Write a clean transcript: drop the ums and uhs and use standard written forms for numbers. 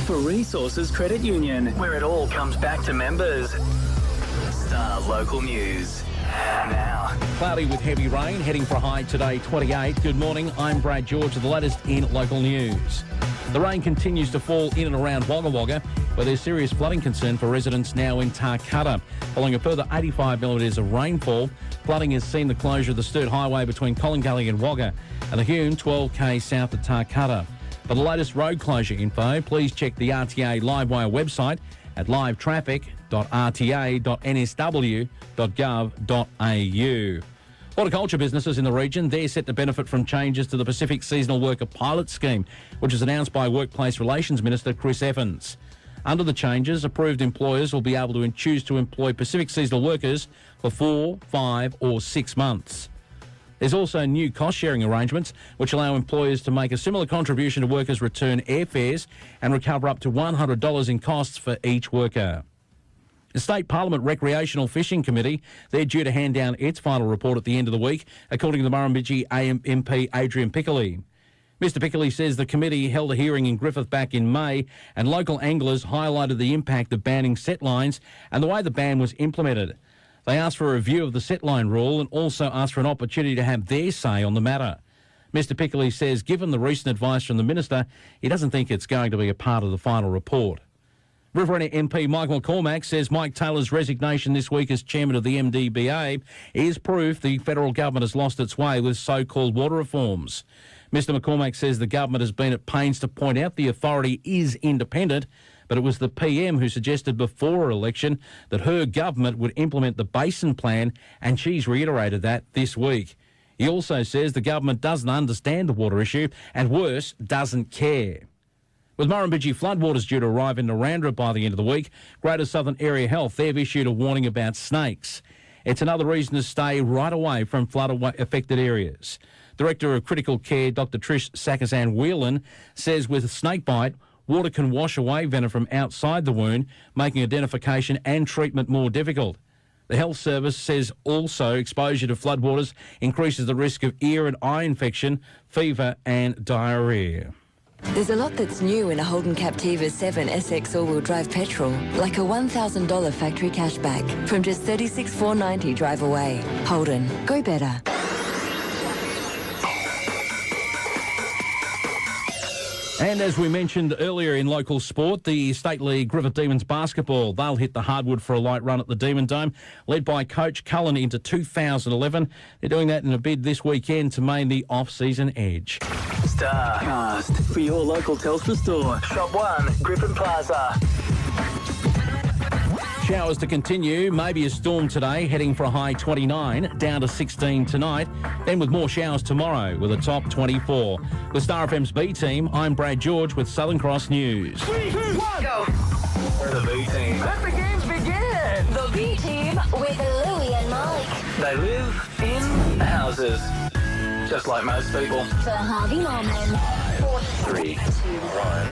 for Resources Credit Union, where it all comes back to members. Star Local News. Now. Cloudy with heavy rain, heading for a high today, 28. Good morning, I'm Brad George with the latest in local news. The rain continues to fall in and around Wagga Wagga, where there's serious flooding concern for residents now in Tarcutta. Following a further 85 millimetres of rainfall, flooding has seen the closure of the Sturt Highway between Collingully and Wagga and the Hume 12k south of Tarcutta. For the latest road closure info, please check the RTA Livewire website at livetraffic.rta.nsw.gov.au. Horticulture businesses in the region, they're set to benefit from changes to the Pacific Seasonal Worker Pilot Scheme, which was announced by Workplace Relations Minister Chris Evans. Under the changes, approved employers will be able to choose to employ Pacific seasonal workers for 4, 5 or 6 months. There's also new cost-sharing arrangements which allow employers to make a similar contribution to workers' return airfares and recover up to $100 in costs for each worker. The State Parliament Recreational Fishing Committee, they're due to hand down its final report at the end of the week, according to the Murrumbidgee MP Adrian Piccoli. Mr Piccoli says the committee held a hearing in Griffith back in May and local anglers highlighted the impact of banning set lines and the way the ban was implemented. They asked for a review of the set line rule and also asked for an opportunity to have their say on the matter. Mr Piccoli says given the recent advice from the Minister, he doesn't think it's going to be a part of the final report. Riverina MP Mike McCormack says Mike Taylor's resignation this week as chairman of the MDBA is proof the federal government has lost its way with so-called water reforms. Mr McCormack says the government has been at pains to point out the authority is independent, but it was the PM who suggested before her election that her government would implement the Basin Plan, and she's reiterated that this week. He also says the government doesn't understand the water issue and, worse, doesn't care. With Murrumbidgee floodwaters due to arrive in Narrandera by the end of the week, Greater Southern Area Health, they've issued a warning about snakes. It's another reason to stay right away from flood-affected areas. Director of Critical Care, Dr Trish Sakazan-Whelan, says with snakebite, water can wash away venom from outside the wound, making identification and treatment more difficult. The Health Service says also exposure to floodwaters increases the risk of ear and eye infection, fever and diarrhoea. There's a lot that's new in a Holden Captiva 7 SX all-wheel drive petrol, like a $1,000 factory cashback from just $36,490 drive away. Holden, go better. And as we mentioned earlier in local sport, the State League Griffith Demons basketball, they'll hit the hardwood for a light run at the Demon Dome, led by Coach Cullen into 2011. They're doing that in a bid this weekend to maintain the off-season edge. StarCast for your local Telstra store. Shop 1, Griffith Plaza. Showers to continue, maybe a storm today, heading for a high 29, down to 16 tonight. Then with more showers tomorrow with a top 24. With StarFM's B Team, I'm Brad George with Southern Cross News. 3, 2, 1, go! The B Team. Let the games begin! The B Team with Louie and Mike. They live in houses, just like most people. For Harvey Norman. 3, 2, 1.